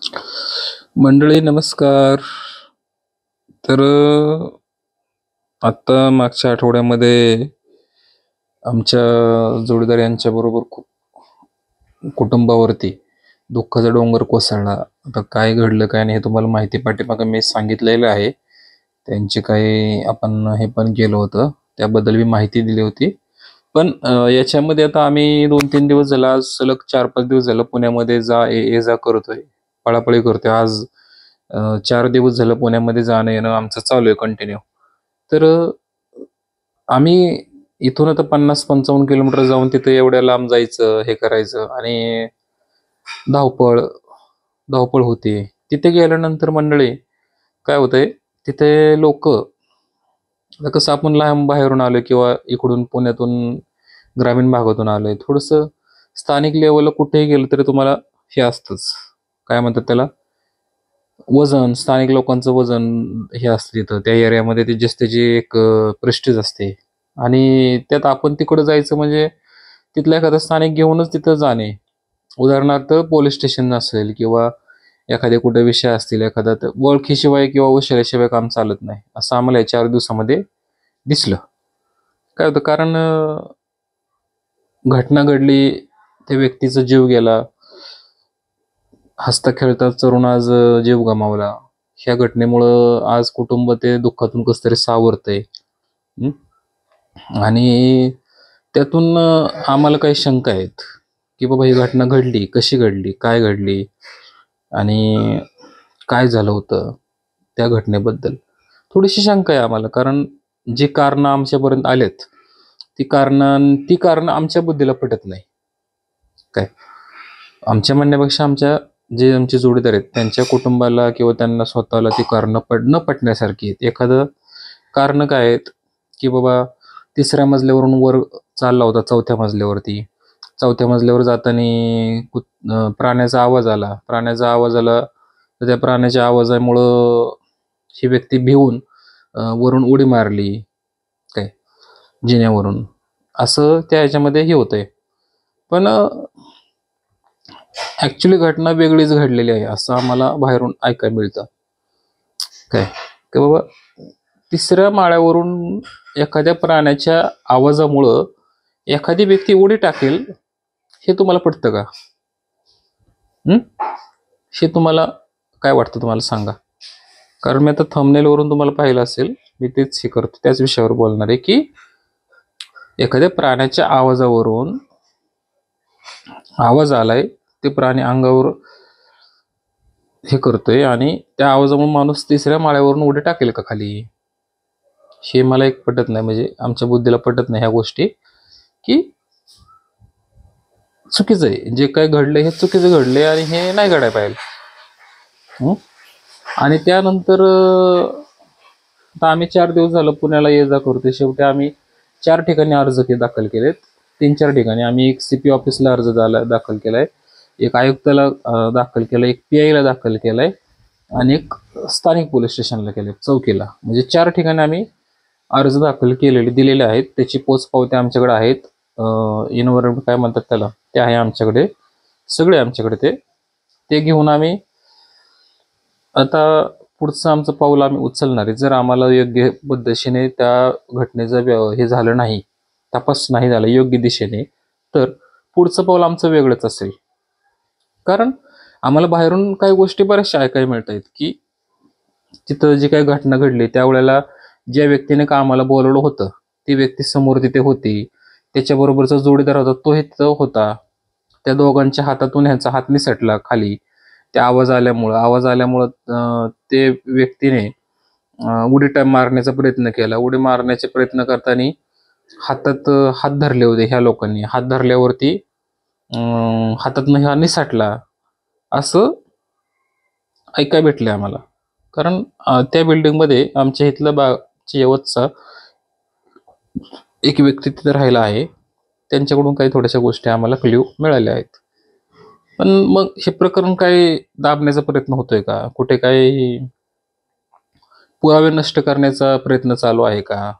मंडळी नमस्कार. तर आता मागच्या आठवड्यामध्ये आमच्या जोडीदार यांच्या बरोबर खूप कुटुंबावरती दुःखाचा डोंगर कोसळला. आता काय घडलं काय नाही हे तुम्हाला माहिती पाठीमागं मी सांगितलेलं आहे. त्यांचे काही आपण हे पण केलं होतं, त्याबद्दल मी माहिती दिली होती. पण याच्यामध्ये आता आम्ही 2-3 दिवस झाला, आज सलग 4-5 दिवस झालं पुण्यामध्ये ये जा करतोय, पळापळी करतोय. आज 4 दिवस झालं पुण्यामध्ये जाणं येणं आमचं चालू आहे कंटिन्यू. तर आम्ही इथून आता 50-55 किलोमीटर जाऊन तिथे एवढ्या लांब जायचं, हे करायचं आणि धावपळ, धावपळ होते. तिथे गेल्यानंतर मंडळी काय होतंय, तिथे लोकं आता कसं आपण लांब बाहेरून आलोय किंवा इकडून पुण्यातून ग्रामीण भागातून आलोय, थोडंसं स्थानिक लेवलला कुठेही गेलं तरी तुम्हाला हे असतंच, काय म्हणतात त्याला, वजन, स्थानिक लोकांचं वजन हे असतं तिथं. त्या एरियामध्ये ती जस्ट त्याची एक प्रेस्टीज असते आणि त्यात आपण तिकडं जायचं म्हणजे तिथला एखादा स्थानिक घेऊनच तिथं जाणे. उदाहरणार्थ पोलीस स्टेशन असेल किंवा एखादे कुठे विषय असतील, एखादा तर ओळखीशिवाय किंवा उशिराशिवाय काम चालत नाही, असं आम्हाला या 4 दिवसामध्ये दिसलं. काय होतं कारण घटना घडली, त्या व्यक्तीचा जीव गेला. हसता खेळता तरुण आज जीव गमावला. ह्या घटनेमुळं आज कुटुंब ते दुःखातून कसं तरी सावरतंय. आणि त्यातून आम्हाला काही शंका आहेत, की बाबा ही घटना घडली, कशी घडली, काय घडली आणि काय झालं होतं त्या घटनेबद्दल. थोडीशी शंका आहे आम्हाला, कारण जी कारणं आमच्यापर्यंत आलेत, ती कारणं आमच्या बुद्धीला पटत नाही. काय आमच्या म्हणण्यापेक्षा आमचे जोडीदार आहेत त्यांच्या कुटुंबाला किंवा त्यांना स्वतःला ती कारणं न पटण्यासारखी आहेत. एखादं कारण काय आहेत, की बाबा 3ऱ्या मजल्यावरून वर चालला होता 4थ्या मजल्यावरती. 4थ्या मजल्यावर जाताना प्राण्याचा आवाज आला. तर त्या प्राण्याच्या आवाजामुळं ही व्यक्ती भिवून वरून उडी मारली, काय जिन्यावरून. असं त्या ह्याच्यामध्ये हे होतंय. पण ॲक्च्युली घटना वेगळीच घडलेली आहे, असं आम्हाला बाहेरून ऐकायला मिळतं. काय की बाबा 3ऱ्या माळ्यावरून एखाद्या प्राण्याच्या आवाजामुळं एखादी व्यक्ती उडी टाकेल, हे तुम्हाला पटतं का? हे तुम्हाला काय वाटतं, तुम्हाला सांगा. कारण मी आता थंबनेलवरून तुम्हाला पाहिलं असेल, मी तेच हे करतो, त्याच विषयावर बोलणार आहे, की एखाद्या प्राण्याच्या आवाजावरून आवाज आलाय, ते प्राणी अंगावर हे करतोय आणि त्या आवाजामुळे माणूस 3ऱ्या माळ्यावरून उडी टाकेल का खाली? हे मला एक पटत नाही, म्हणजे आमच्या बुद्धीला पटत नाही ह्या गोष्टी, की चुकीचं आहे. जे काय घडलंय हे चुकीचं घडलंय आणि हे नाही घडायला पाहिजे. आणि त्यानंतर आता आम्ही 4 दिवस झालं पुण्याला ये जा करतोय. शेवटी आम्ही 4 ठिकाणी अर्ज दाखल केलेत. 3-4 ठिकाणी आम्ही एक CP ऑफिसला अर्ज दाखल केलाय, एक आयुक्ताला दाखल केलाय, एक PI ला दाखल केलाय आणि एक स्थानिक पोलीस स्टेशनला केलंय, चौकीला. म्हणजे 4 ठिकाणी आम्ही अर्ज दाखल दिलेले आहेत. त्याची पोचपावत्या आमच्याकडे आहेत. इन्व्हायरमेंट काय म्हणतात त्याला, ते आहे आमच्याकडे, सगळे आमच्याकडे. ते घेऊन आम्ही आता पुढचं आमचं पाऊल आम्ही उचलणार आहे. जर आम्हाला योग्य पद्धतीने त्या घटनेचं हे झालं नाही, तपास नाही झाला योग्य दिशेने, तर पुढचं पाऊल आमचं वेगळंच असेल. कारण आम्हाला बाहेरून काही गोष्टी बऱ्याचशा ऐकायला मिळत आहेत, की तिथं जी काही घटना घडली त्यावेळेला ज्या व्यक्तीने कामाला बोलवलं होतं, ती व्यक्ती समोर तिथे होती. त्याच्याबरोबरचा जोडीदार होता, तो तिथं होता. त्या दोघांच्या हातातून ह्यांचा हात निसटला खाली त्या आवाज आल्यामुळं ते व्यक्तीने उडी मारण्याचा प्रयत्न केला. उडी मारण्याचे प्रयत्न करताना हातात हात धरले होते ह्या लोकांनी. हात धरल्यावरती हातातनं हा निसटला, असं ऐकायला भेटले आम्हाला. कारण त्या बिल्डिंगमध्ये आमच्या इथला यवतचा एक व्यक्ती तिथे राहिला आहे. त्यांच्याकडून काही थोड्याशा गोष्टी आम्हाला क्ल्यू मिळाल्या आहेत. पण मग हे प्रकरण काही दाबण्याचा प्रयत्न होतोय का? कुठे काही पुरावे नष्ट करण्याचा प्रयत्न चालू आहे का?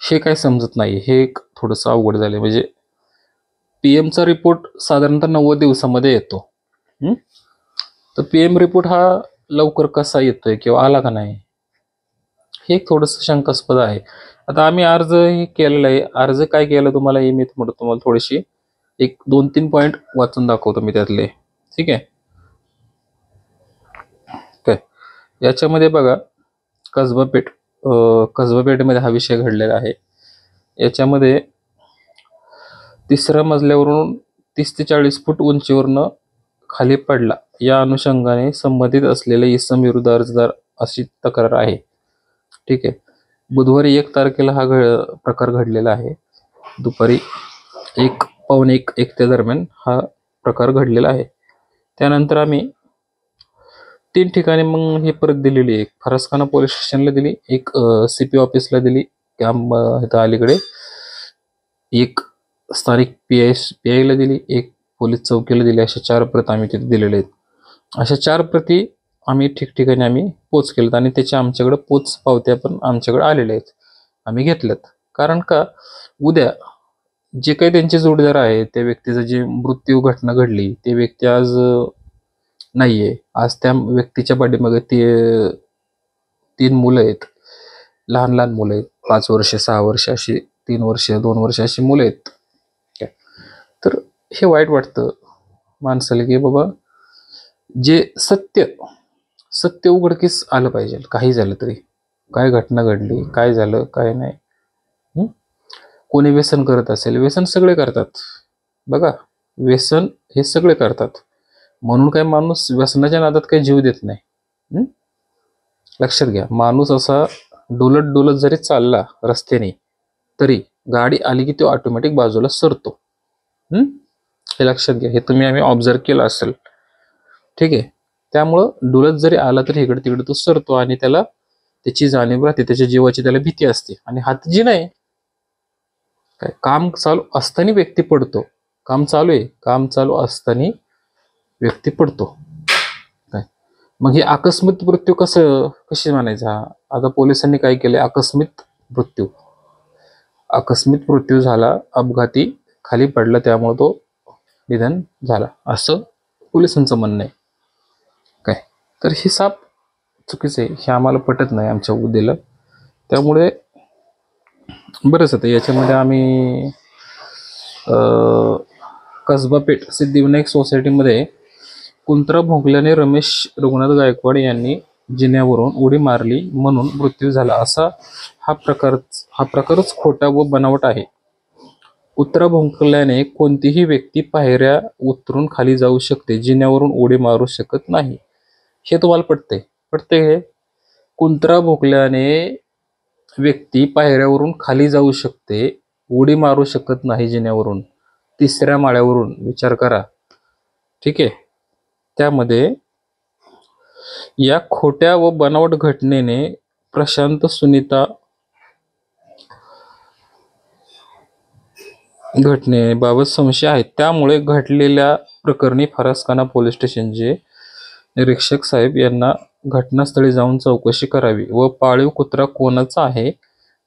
हे काही समजत नाही. हे एक थोडंसं अवघड झालंय. म्हणजे PM चा रिपोर्ट साधारणतः 90 दिवसामध्ये येतो. तर PM रिपोर्ट हा लवकर कसा येतोय किंवा आला का नाही, हे एक थोडंसं शंकास्पद आहे. आता आम्ही अर्ज हे केलेला आहे. अर्ज काय केलं तुम्हाला हे मी तुम्हाला थोडीशी एक 2-3 पॉईंट वाचून दाखवतो मी त्यातले. ठीक आहे. काय याच्यामध्ये बघा, कसबा पेठ कसबा पेठेमध्ये हा विषय घडलेला आहे. याच्यामध्ये 3ऱ्या मजल्यावरून 30 ते 40 फूट उंचीवरनं खाली पडला या अनुषंगाने संबंधित असलेले इसम विरुद्ध अर्जदार अशी तक्रार आहे. ठीक आहे. बुधवारी 1 तारखेला हा प्रकार घडलेला आहे. दुपारी 1 पावणे 1 त्या दरम्यान हा प्रकार घडलेला आहे. त्यानंतर आम्ही 3 ठिकाणी मग ही परत दिलेली आहे. फरसखाना पोलीस स्टेशनला दिली, एक CP ऑफिसला दिली इथं अलीकडे, एक स्थानिक PIला दिली, एक पोलीस चौकीला दिली. अशा 4 प्रत आम्ही तिथे दिलेल्या आहेत. अशा 4 प्रती आम्ही ठिकठिकाणी आम्ही पोच केलेत आणि त्याच्या आमच्याकडे पोच पावत्या पण आमच्याकडे आलेल्या आहेत, आम्ही घेतल्यात. कारण का उद्या जे काही त्यांचे जोडीदार आहे, त्या व्यक्तीचा जे मृत्यू घटना घडली, ते व्यक्ती आज नाहीये. आज त्या व्यक्तीच्या पाठीमागे 3 मुलं आहेत, लहान लहान मुलं आहेत, 5 वर्ष 6 वर्ष अशी, 3 वर्ष 2 वर्ष अशी मुलं आहेत. तर हे वाईट वाटतं माणसाला की बाबा जे सत्य उघडकीस आलं पाहिजे. काही झालं तरी, काय घटना घडली, काय झालं काय नाही. कोणी व्यसन करत असेल, व्यसन सगळे करतात बघा, व्यसन हे सगळे करतात. म्हणून काय माणूस व्यसनाच्या नादात काही जीव देत नाही. लक्षात घ्या, माणूस असा डोलत डोलत जरी चालला रस्त्याने तरी गाडी आली की तो ऑटोमॅटिक बाजूला सरतो. हे लक्षात घ्या, हे तुम्ही आम्ही ऑब्झर्व केलं असेल. ठीक आहे. त्यामुळं डोलत जरी आला तरी इकडे तिकडे तो सरतो आणि त्याला त्याची जाणीव राहते, त्याच्या जीवाची त्याला भीती असते. आणि हात जी नाही, काय काम चालू असताना व्यक्ती पडतो, काम चालू असताना व्यक्ती पडतो. काय मग हे आकस्मिक मृत्यू कशी म्हणायचा? आता पोलिसांनी काय केले, आकस्मिक मृत्यू झाला, अपघाती खाली पडला, त्यामुळे तो निधन झाला, असं पोलिसांचं म्हणणं आहे. काय तर हे साप चुकीचं आहे, हे आम्हाला पटत नाही आमच्या उद्देला. त्यामुळे बरंच आता याच्यामध्ये आम्ही कसबा पेठ सिद्धिविनायक सोसायटीमध्ये कुंत्रा भोंकल्याने रमेश रघुनाथ गायकवाड यांनी जिन्यावरून उडी मारली म्हणून मृत्यू झाला, असा हा प्रकारच खोटा व बनावट आहे. कुत्रा भोंकल्याने कोणतीही व्यक्ती पायऱ्या उतरून खाली जाऊ शकते, जिन्यावरून उडी मारू शकत नाही. हे तुम्हाला पटते हे? कुंत्रा भोंकल्याने व्यक्ती पायऱ्यावरून खाली जाऊ शकते, उडी मारू शकत नाही जिन्यावरून, 3ऱ्या माळ्यावरून. विचार करा. ठीक आहे. त्यामध्ये या खोट्या व बनावट घटनेने प्रशांत सुनीता घटनेबाबत संशय आहे. त्यामुळे घडलेल्या प्रकरणी फरसखाना पोलीस स्टेशनचे निरीक्षक साहेब यांना घटनास्थळी जाऊन चौकशी करावी व पाळीव कुत्रा कोणाचा आहे,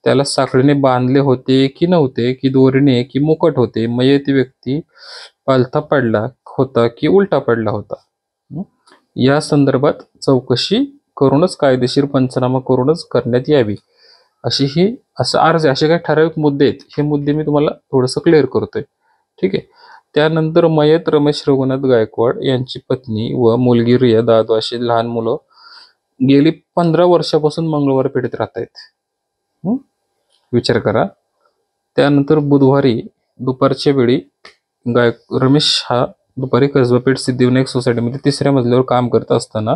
त्याला साखळीने बांधले होते की नव्हते, की दोरीने की मुकट होते, मयत व्यक्ती पालथा पडला होता की उलटा पडला होता, या संदर्भात चौकशी करूनच कायदेशीर पंचनामा करूनच करण्यात यावी, असं अर्ज, असे काही ठराविक मुद्दे आहेत. हे मुद्दे मी तुम्हाला थोडंसं क्लिअर करतोय. ठीक आहे. त्यानंतर मयत रमेश रघुनाथ गायकवाड यांची पत्नी व मुलगी रिया दादू अशी लहान मुलं गेली 15 वर्षापासून मंगळवार पेठेत राहत आहेत. विचार करा. त्यानंतर बुधवारी दुपारच्या वेळी रमेश हा दुपारी कसबा पेठ सिद्धिविनायक सोसायटीमध्ये 3ऱ्या मजल्यावर काम करत असताना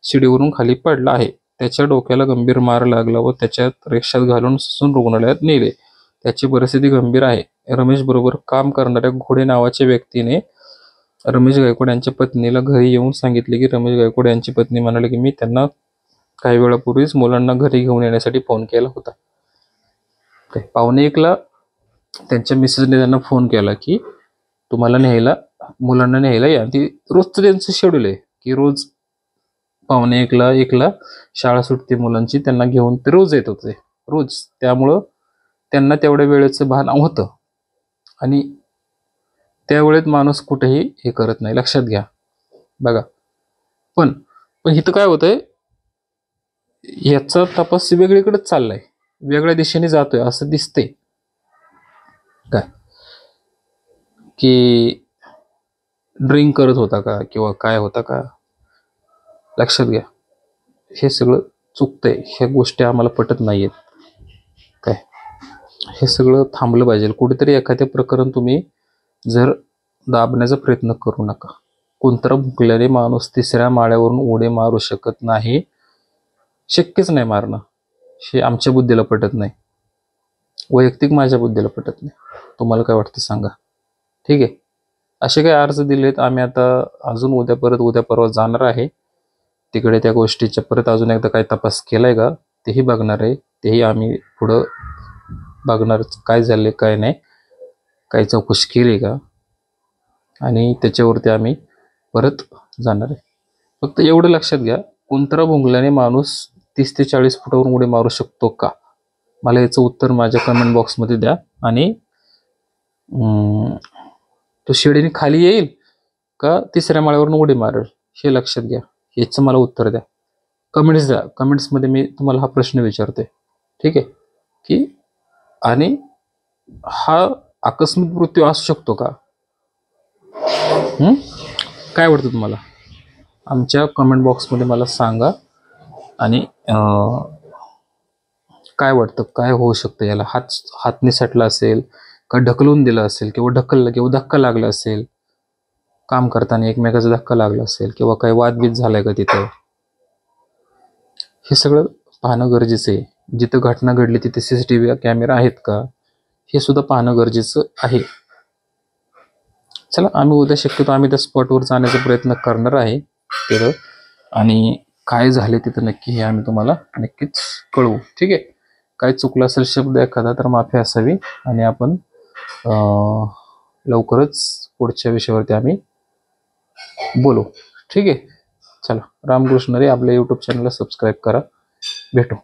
शिडीवरून खाली पडला आहे. त्याच्या डोक्याला गंभीर मार लागला व त्याच्यात रिक्षात घालून ससून रुग्णालयात नेले. त्याची परिस्थिती गंभीर आहे. रमेश बरोबर काम करणाऱ्या घोडे नावाच्या व्यक्तीने रमेश गायकवाड यांच्या पत्नीला घरी येऊन सांगितले की रमेश गायकवाड यांची पत्नी म्हणाले की मी त्यांना काही वेळापूर्वीच मुलांना घरी घेऊन येण्यासाठी फोन केला होता. पावणे 1ला त्यांच्या मिसेसने त्यांना फोन केला की तुम्हाला मुलांना न्यायला या. ती रोजचं त्यांचं शेड्यूल आहे की रोज पावणे 1ला शाळा सुटते मुलांची, त्यांना घेऊन ते रोज येत होते रोज. त्यामुळं त्यांना तेवढ्या वेळेचं भान होतं आणि त्यावेळेत माणूस कुठेही हे करत नाही. लक्षात घ्या. बघा, पण पण इथं काय होतंय, याचा तपास वेगळीकडेच चाललाय, वेगळ्या दिशेने जातोय असं दिसतंय. काय की ड्रिंक करत होता का किंवा काय होता का. लक्षात घ्या, हे सगळं चुकतंय, ह्या गोष्टी आम्हाला पटत नाहीयेत. काय हे सगळं थांबलं पाहिजे. कुठेतरी एखादे प्रकरण तुम्ही जर दाबण्याचा प्रयत्न करू नका. कोणतरा भुकल्याने माणूस 3ऱ्या माळ्यावरून उडी मारू शकत नाही, शक्यच नाही मारणं. हे आमच्या बुद्धीला पटत नाही, वैयक्तिक माझ्या बुद्धीला पटत नाही. तुम्हाला काय वाटतं सांगा. ठीक आहे, असे काही अर्ज दिलेत. आम्ही आता अजून उद्या परवा जाणार आहे तिकडे. त्या गोष्टीच्या परत अजून एकदा काही तपास केलाय का तेही बघणार आहे. तेही आम्ही पुढं बघणार, काय झाले काय नाही, काही चौकशी केली का, आणि त्याच्यावरती आम्ही परत जाणार आहे. फक्त एवढं लक्षात घ्या, कोणतरा भुंकल्याने माणूस 30 ते 40 फुटावरून उडी मारू शकतो का, मला याचं उत्तर माझ्या कमेंट बॉक्समध्ये द्या. आणि तो शिडीने खाली येईल का 3ऱ्या माळ्यावरून उडी मारेल हे लक्षात घ्या. याचं मला उत्तर द्या, कमेंट्स द्या. कमेंट्समध्ये मी तुम्हाला हा प्रश्न विचारते. ठीक आहे की, आणि हा आकस्मिक मृत्यू असू शकतो का. काय वाटतं तुम्हाला, आमच्या कमेंट बॉक्समध्ये मला सांगा. आणि काय वाटतं, काय होऊ शकतं याला. हात निसटला असेल का, ढकलून दिलं असेल किंवा ढकललं किंवा धक्का लागला असेल, काम करताना एकमेकाचा धक्का लागला असेल किंवा काही वादबीज झालाय का तिथं, हे सगळं पाहणं गरजेचं आहे. जिथं घटना घडली तिथे CCTV कॅमेरा आहेत का, हे सुद्धा पाहणं गरजेचं आहे. चला, आम्ही उद्या शक्यतो आम्ही त्या स्पॉटवर जाण्याचा प्रयत्न करणार आहे तिथं, आणि काय झाले तिथं नक्की हे आम्ही तुम्हाला नक्कीच कळवू. ठीक आहे, काय चुकलं असेल शब्द एखादा तर माफी असावी. आणि आपण लवकरच पुढच्या विषयावरती आम्ही बोलू. ठीक आहे, चला, रामकृष्ण रे. आपल्या यूट्यूब चॅनलला सबस्क्राईब करा. भेटू.